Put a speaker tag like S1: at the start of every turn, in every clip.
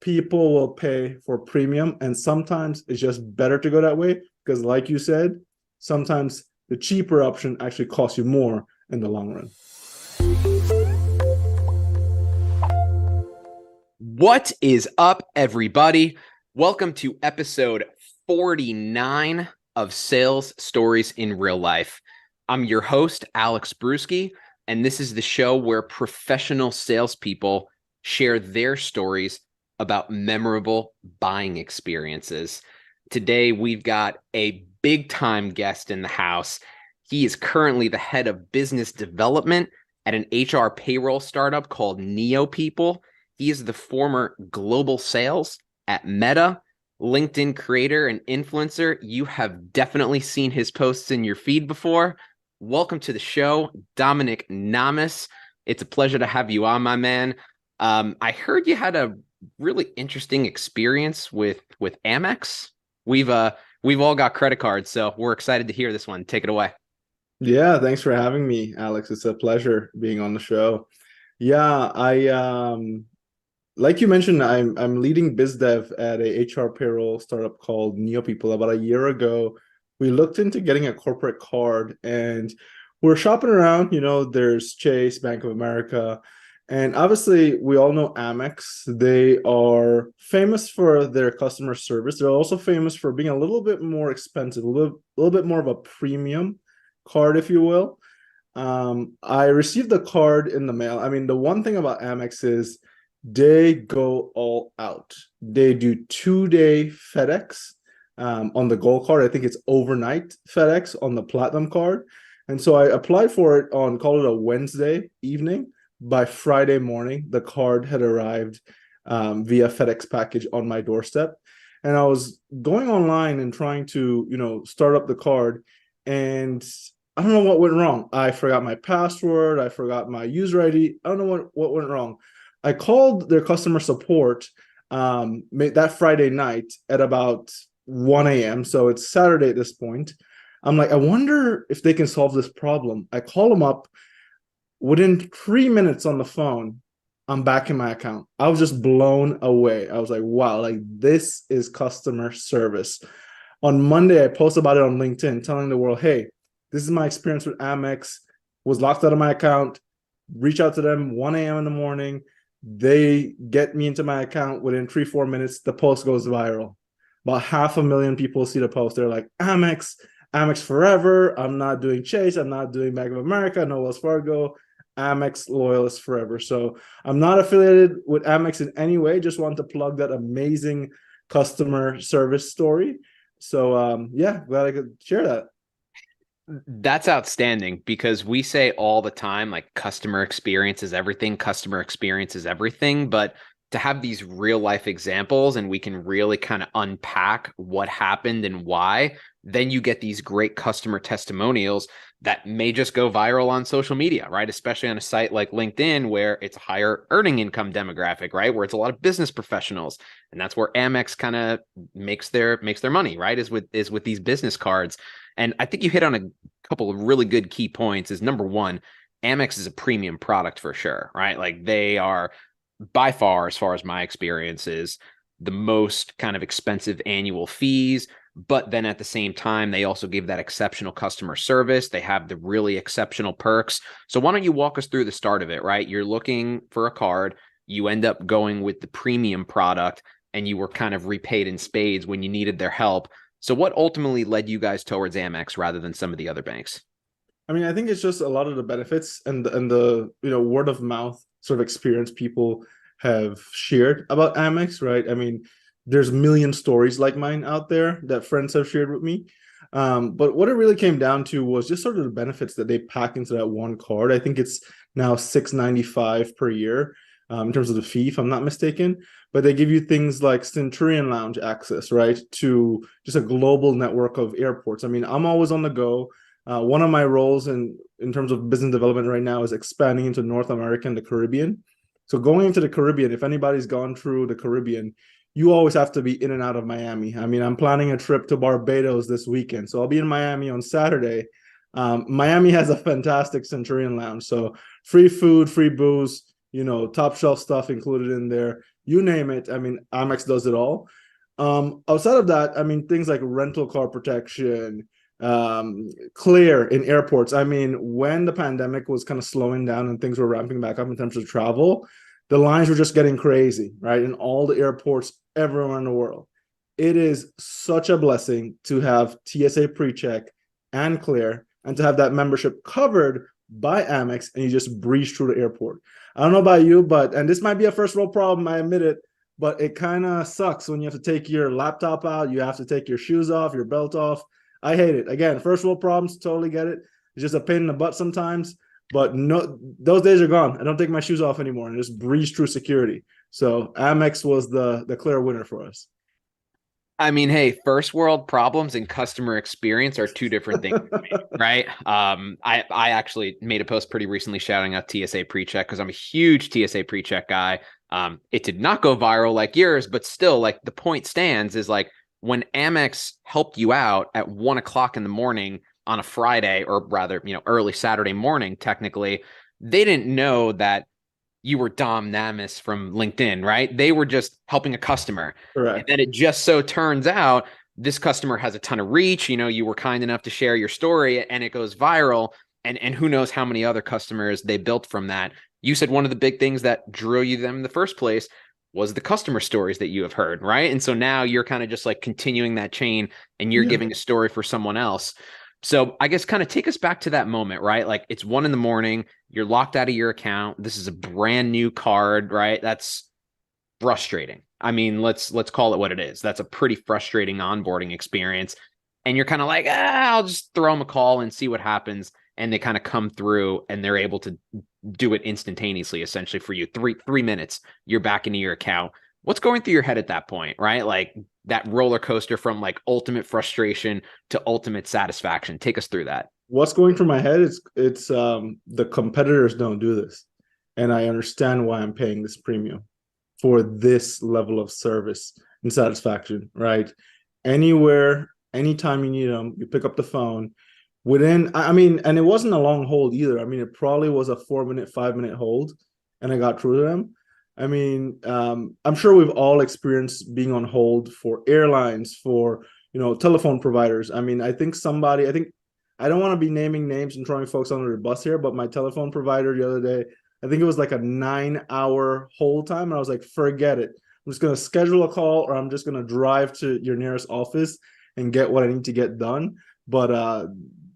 S1: people will pay for premium, and sometimes it's just better to go that way because, like you said, sometimes the cheaper option actually costs you more in the long run.
S2: What is up, everybody? Welcome to episode 49 of Sales Stories in Real Life. I'm your host, Alex Bruschi, and this is the show where professional salespeople share their stories about memorable buying experiences. Today, we've got a big-time guest in the house. He is currently the head of business development at an HR payroll startup called NeoPeople. He is the former global sales at Meta, LinkedIn creator and influencer. You have definitely seen his posts in your feed before. Welcome to the show, Dominick Namis. It's a pleasure to have you on, my man. I heard you had a really interesting experience with AMEX. We've all got credit cards, so we're excited to hear this one. Take it away.
S1: Yeah, thanks for having me, Alex. It's a pleasure being on the show. Yeah, like you mentioned, I'm leading Biz Dev at a HR payroll startup called NeoPeople. About a year ago, we looked into getting a corporate card, and we're shopping around. There's Chase, Bank of America, and obviously we all know Amex. They are famous for their customer service. They're also famous for being a little bit more expensive, a little bit more of a premium card, if you will. I received the card in the mail. I mean, the one thing about Amex is they go all out. They do 2-day FedEx on the gold card. I think it's overnight FedEx on the platinum card. And so I applied for it on, call it a Wednesday evening. By Friday morning, the card had arrived via FedEx package on my doorstep. And I was going online and trying to, start up the card. And I don't know what went wrong. I forgot my password. I forgot my user ID. I don't know what went wrong. I called their customer support that Friday night at about 1 a.m. So it's Saturday at this point. I'm like, I wonder if they can solve this problem. I call them up. Within 3 minutes on the phone, I'm back in my account. I was just blown away. I was like, wow, like this is customer service. On Monday, I posted about it on LinkedIn, telling the world, hey, this is my experience with Amex. Was locked out of my account. Reach out to them 1 a.m. in the morning. They get me into my account within 3-4 minutes. The post goes viral. About 500,000 people see the post. They're like, Amex forever. I'm not doing Chase. I'm not doing Bank of America. No Wells Fargo. Amex loyalist forever. So I'm not affiliated with Amex in any way. Just want to plug that amazing customer service story. So yeah, glad I could share that.
S2: That's outstanding because we say all the time, like customer experience is everything, customer experience is everything. But to have these real life examples and we can really kind of unpack what happened and why, then you get these great customer testimonials that may just go viral on social media, right? Especially on a site like LinkedIn, where it's a higher earning income demographic, right? Where it's a lot of business professionals. And that's where Amex kind of makes their money, right? Is with these business cards. And I think you hit on a couple of really good key points. Is number one, Amex is a premium product for sure, right? Like they are by far, as far as my experience is, the most kind of expensive annual fees. But then at the same time, they also give that exceptional customer service. They have the really exceptional perks. So why don't you walk us through the start of it, right? You're looking for a card. You end up going with the premium product, and you were kind of repaid in spades when you needed their help. So what ultimately led you guys towards Amex rather than some of the other banks?
S1: I mean, I think it's just a lot of the benefits and the word of mouth sort of experience people have shared about Amex, right? I mean, there's a million stories like mine out there that friends have shared with me. But what it really came down to was just sort of the benefits that they pack into that one card. I think it's now $695 per year in terms of the fee, if I'm not mistaken. But they give you things like Centurion Lounge access, right, to just a global network of airports. I mean, I'm always on the go. One of my roles in terms of business development right now is expanding into North America and the Caribbean. So going into the Caribbean, if anybody's gone through the Caribbean, you always have to be in and out of Miami. I mean, I'm planning a trip to Barbados this weekend, so I'll be in Miami on Saturday. Miami has a fantastic Centurion Lounge, so free food, free booze, top shelf stuff included in there. you name it. I mean, Amex does it all. Outside of that, I mean, things like rental car protection, clear in airports. I mean, when the pandemic was kind of slowing down and things were ramping back up in terms of travel, the lines were just getting crazy, right? In all the airports everywhere in the world. It is such a blessing to have TSA pre-check and clear and to have that membership covered by Amex and you just breeze through the airport. I don't know about you, but, and this might be a first world problem, I admit it, but it kind of sucks when you have to take your laptop out, you have to take your shoes off, your belt off. I hate it. Again, first world problems, totally get it. It's just a pain in the butt sometimes, but no, those days are gone. I don't take my shoes off anymore and just breeze through security. So Amex was the clear winner for us.
S2: I mean, hey, first world problems and customer experience are two different things, right? I actually made a post pretty recently shouting out TSA PreCheck because I'm a huge TSA PreCheck guy. It did not go viral like yours, but still, like the point stands is like when Amex helped you out at 1 o'clock in the morning on a Friday, or rather, early Saturday morning, technically, they didn't know that you were Dom Namis from LinkedIn, right? They were just helping a customer.
S1: Correct.
S2: And then it just so turns out this customer has a ton of reach. You were kind enough to share your story and it goes viral. And who knows how many other customers they built from that. You said one of the big things that drew you them in the first place was the customer stories that you have heard, right? And so now you're kind of just like continuing that chain and you're giving a story for someone else. So I guess kind of take us back to that moment, right? Like it's 1 a.m, you're locked out of your account. This is a brand new card, right? That's frustrating. I mean, let's call it what it is. That's a pretty frustrating onboarding experience. And you're kind of like, I'll just throw them a call and see what happens. And they kind of come through and they're able to do it instantaneously, essentially for you. Three minutes, you're back into your account. What's going through your head at that point, right? Like that roller coaster from like ultimate frustration to ultimate satisfaction. Take us through that.
S1: What's going through my head is it's the competitors don't do this. And I understand why I'm paying this premium for this level of service and satisfaction, right? Anywhere, anytime you need them, you pick up the phone. I mean, and it wasn't a long hold either. I mean, it probably was a 4-minute, 5-minute hold, and I got through to them. I mean, I'm sure we've all experienced being on hold for airlines, for telephone providers. I mean, I think I don't want to be naming names and throwing folks under the bus here, but my telephone provider the other day, I think it was like a 9-hour hold time, and I was like, forget it. I'm just gonna schedule a call, or I'm just gonna drive to your nearest office and get what I need to get done. But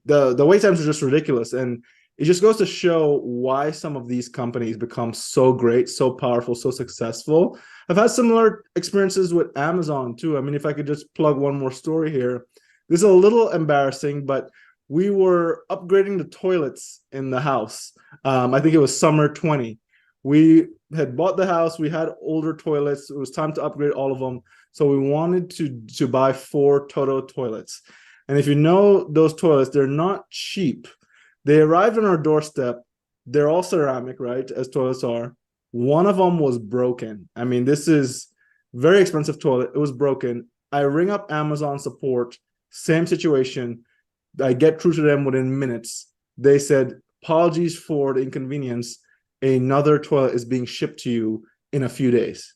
S1: the wait times are just ridiculous, and it just goes to show why some of these companies become so great, so powerful, so successful. I've had similar experiences with Amazon too. I mean, if I could just plug one more story here, this is a little embarrassing, but we were upgrading the toilets in the house. I think it was summer 20. We had bought the house. We had older toilets. It was time to upgrade all of them. So we wanted to buy 4 Toto toilets. And if you know those toilets, they're not cheap. They arrived on our doorstep. They're all ceramic, right, as toilets are. One of them was broken. I mean, this is very expensive toilet. It was broken. I ring up Amazon support, same situation. I get through to them within minutes. They said, apologies for the inconvenience. Another toilet is being shipped to you in a few days.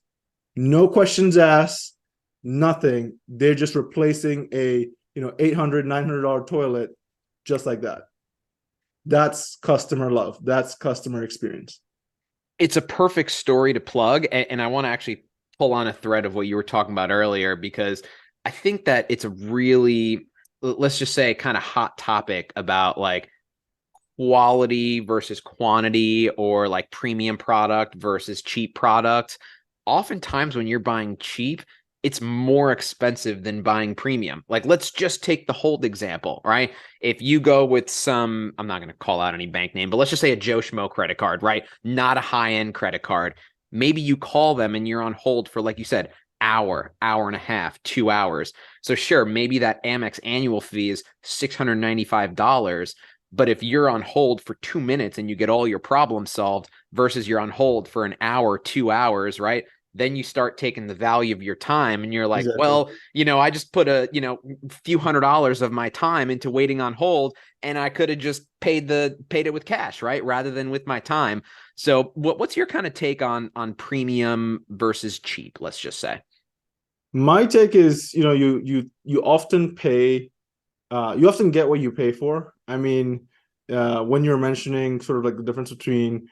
S1: No questions asked, nothing. They're just replacing a $800, $900 toilet just like that. That's customer love. That's customer experience.
S2: It's a perfect story to plug. And I want to actually pull on a thread of what you were talking about earlier, because I think that it's a really, let's just say, kind of hot topic about like quality versus quantity, or like premium product versus cheap product. Oftentimes when you're buying cheap, it's more expensive than buying premium. Like, let's just take the hold example, right? If you go with some, I'm not going to call out any bank name, but let's just say a Joe Schmo credit card, right? Not a high-end credit card. Maybe you call them and you're on hold for, like you said, hour and a half, 2 hours. So sure, maybe that Amex annual fee is $695. But if you're on hold for 2 minutes and you get all your problems solved versus you're on hold for an hour, 2 hours, right? Then you start taking the value of your time and you're like, exactly. Well, I just put a, few $100s of my time into waiting on hold, and I could have just paid it with cash, right? Rather than with my time. So what's your kind of take on premium versus cheap, let's just say?
S1: My take is, you often pay, you often get what you pay for. I mean, when you're mentioning sort of like the difference between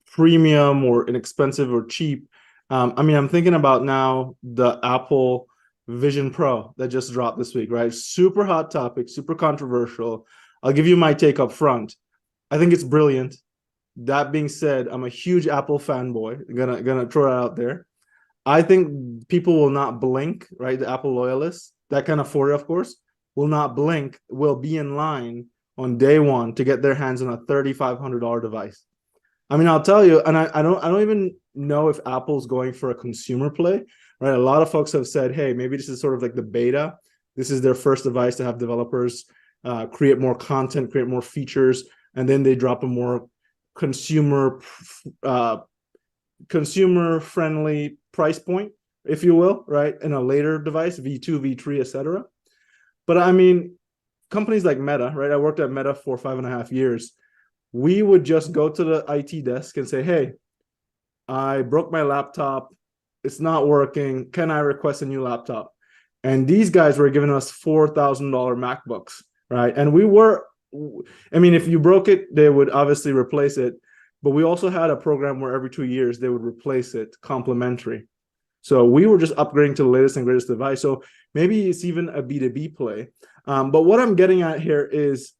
S1: premium or inexpensive or cheap, I mean, I'm thinking about now the Apple Vision Pro that just dropped this week, right? Super hot topic, super controversial. I'll give you my take up front. I think it's brilliant. That being said, I'm a huge Apple fanboy. Gonna throw it out there. I think people will not blink, right? The Apple loyalists that can afford it, of course, will not blink, will be in line on day one to get their hands on a $3,500 device. I mean, I'll tell you, and I don't even know if Apple's going for a consumer play, right? A lot of folks have said, hey, maybe this is sort of like the beta. This is their first device to have developers create more content, create more features, and then they drop a more consumer consumer friendly price point, if you will, right? In a later device, V2, V3, etc. But I mean, companies like Meta, right? I worked at Meta for 5.5 years. We would just go to the IT desk and say, hey, I broke my laptop. It's not working. Can I request a new laptop? And these guys were giving us $4,000 MacBooks, right? And I mean, if you broke it, they would obviously replace it. But we also had a program where every 2 years they would replace it complimentary. So we were just upgrading to the latest and greatest device. So maybe it's even a B2B play. But what I'm getting at here is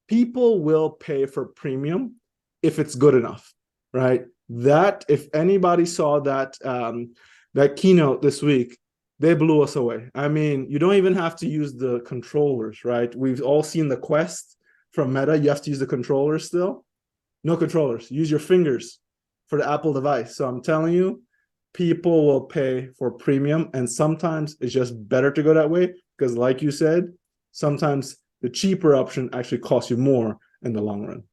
S1: people will pay for premium if it's good enough, right? That if anybody saw that keynote this week, they blew us away. I mean, you don't even have to use the controllers, right? We've all seen the Quest from Meta. You have to use the controllers still. No controllers. Use your fingers for the Apple device. So I'm telling you, people will pay for premium, and sometimes it's just better to go that way because, like you said, sometimes the cheaper option actually costs you more in the long run.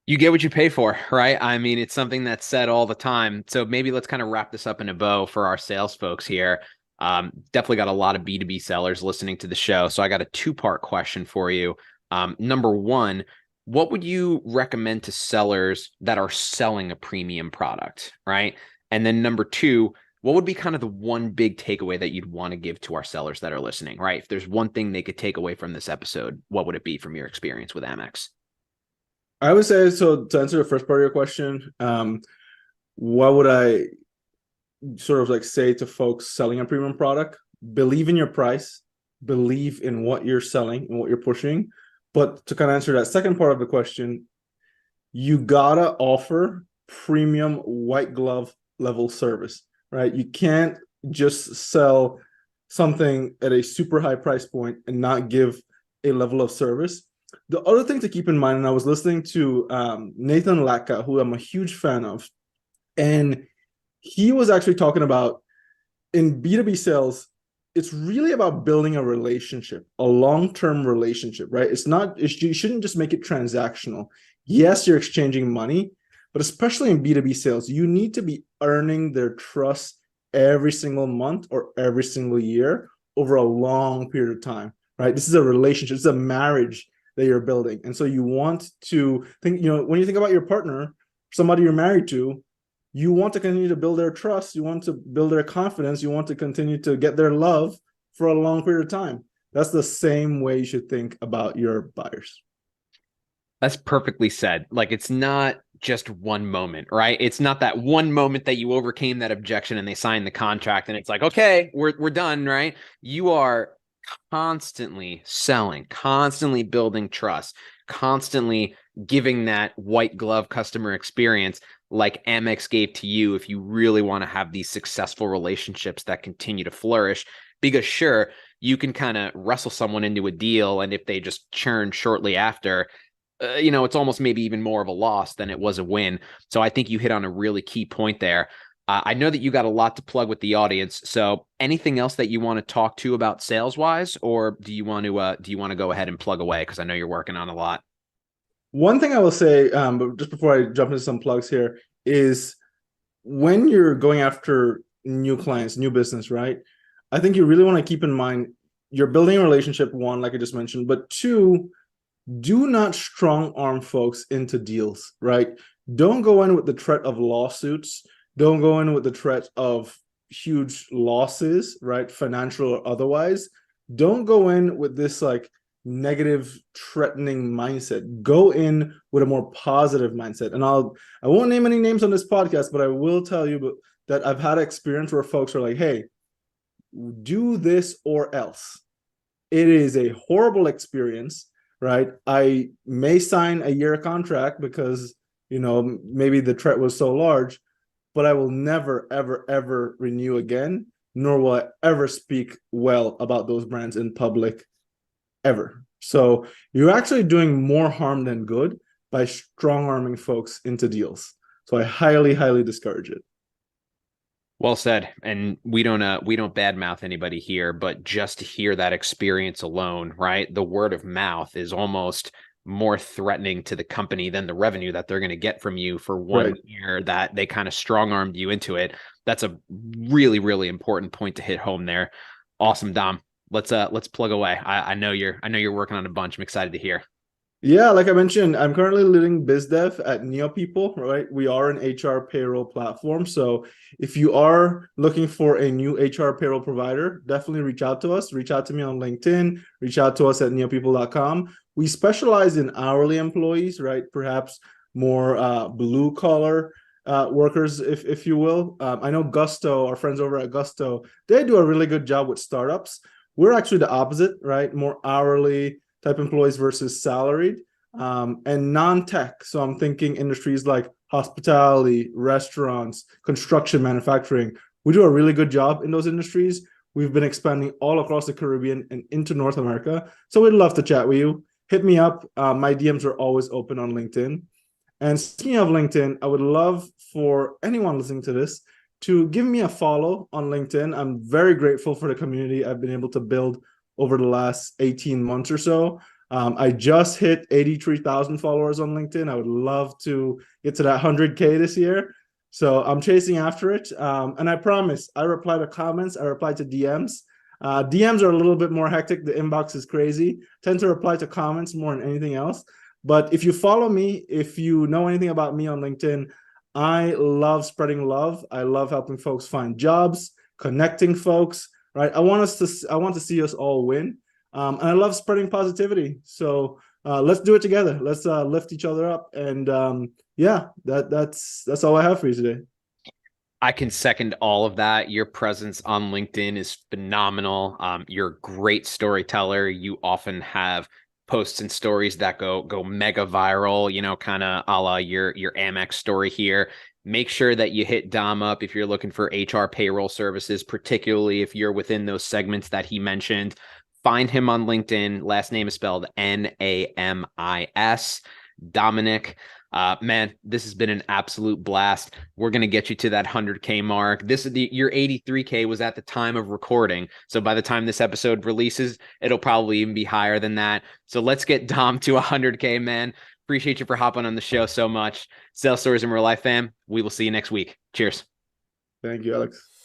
S2: You get what you pay for, right? I mean, it's something that's said all the time. So maybe let's kind of wrap this up in a bow for our sales folks here. Definitely got a lot of B2B sellers listening to the show. So I got a two-part question for you. Number one, what would you recommend to sellers that are selling a premium product, right? And then number two, what would be kind of the one big takeaway that you'd want to give to our sellers that are listening, right? If there's one thing they could take away from this episode, what would it be from your experience with AMEX?
S1: I would say, so to answer the first part of your question, what would I sort of like say to folks selling a premium product? Believe in your price, believe in what you're selling and what you're pushing. But to kind of answer that second part of the question, you gotta offer premium white glove level service, right? You can't just sell something at a super high price point and not give a level of service. The other thing to keep in mind, and I was listening to Nathan Latka, who I'm a huge fan of, and he was actually talking about in B2B sales, it's really about building a relationship, a long-term relationship, right? You shouldn't just make it transactional. Yes, you're exchanging money, but especially in B2B sales, you need to be earning their trust every single month or every single year over a long period of time, right? This is a relationship, it's a marriage that you're building. And so you want to think, when you think about your partner, somebody you're married to, you want to continue to build their trust. You want to build their confidence. You want to continue to get their love for a long period of time. That's the same way you should think about your buyers.
S2: That's perfectly said. Like, it's not just one moment, right? It's not that one moment that you overcame that objection and they signed the contract and it's like, okay, we're done, right? You are constantly selling, constantly building trust, constantly giving that white glove customer experience like Amex gave to you if you really want to have these successful relationships that continue to flourish. Because sure, you can kind of wrestle someone into a deal, and if they just churn shortly after, it's almost maybe even more of a loss than it was a win. So I think you hit on a really key point there. I know that you got a lot to plug with the audience. So anything else that you want to talk to about sales wise, or do you want to go ahead and plug away? Because I know you're working on a lot.
S1: One thing I will say, but just before I jump into some plugs here, is when you're going after new clients, new business, right? I think you really want to keep in mind you're building a relationship, one, like I just mentioned, but two, do not strong arm folks into deals, right? don't go in with the threat of lawsuits. Don't go in with the threat of huge losses, right? Financial or otherwise. Don't go in with this like negative, threatening mindset. Go in with a more positive mindset. And I won't name any names on this podcast, but I will tell you that I've had experience where folks are like, hey, do this or else. It is a horrible experience, right? I may sign a year contract because, maybe the threat was so large, but I will never, ever, ever renew again, nor will I ever speak well about those brands in public ever. So you're actually doing more harm than good by strong arming folks into deals. So I highly, highly discourage it.
S2: Well said. And we don't badmouth anybody here, but just to hear that experience alone, right? The word of mouth is almost more threatening to the company than the revenue that they're going to get from you for one year that they kind of strong armed you into it. That's a really, really important point to hit home there. Awesome, Dom. Let's plug away. I know you're working on a bunch. I'm excited to hear.
S1: Yeah, like I mentioned, I'm currently leading Biz Dev at NeoPeople, right? We are an HR payroll platform. So if you are looking for a new HR payroll provider, definitely reach out to us. Reach out to me on LinkedIn. Reach out to us at neopeople.com. We specialize in hourly employees, right? Perhaps more blue collar workers, if you will. I know Gusto, our friends over at Gusto, they do a really good job with startups. We're actually the opposite, right? More hourly type employees versus salaried, and non-tech. So I'm thinking industries like hospitality, restaurants, construction, manufacturing. We do a really good job in those industries. We've been expanding all across the Caribbean and into North America. So we'd love to chat with you. Hit me up. My DMs are always open on LinkedIn. And speaking of LinkedIn, I would love for anyone listening to this to give me a follow on LinkedIn. I'm very grateful for the community I've been able to build over the last 18 months or so. I just hit 83,000 followers on LinkedIn. I would love to get to that 100K this year. So I'm chasing after it. And I promise, I reply to comments, I reply to DMs. DMs are a little bit more hectic. The inbox is crazy. I tend to reply to comments more than anything else. But if you follow me, if you know anything about me on LinkedIn, I love spreading love. I love helping folks find jobs, connecting folks, right? I want to see us all win. And I love spreading positivity. So let's do it together. Let's lift each other up. And yeah, that's all I have for you today.
S2: I can second all of that. Your presence on LinkedIn is phenomenal. You're a great storyteller. You often have posts and stories that go mega viral, kind of a la your AMEX story here. Make sure that you hit Dom up if you're looking for HR payroll services, particularly if you're within those segments that he mentioned. Find him on LinkedIn. Last name is spelled Namis. Dominick. Man, this has been an absolute blast. We're going to get you to that 100K mark. Your 83K was at the time of recording. So by the time this episode releases, it'll probably even be higher than that. So let's get Dom to 100K, man. Appreciate you for hopping on the show so much. Sales Stories in Real Life, fam. We will see you next week. Cheers.
S1: Thank you, Alex.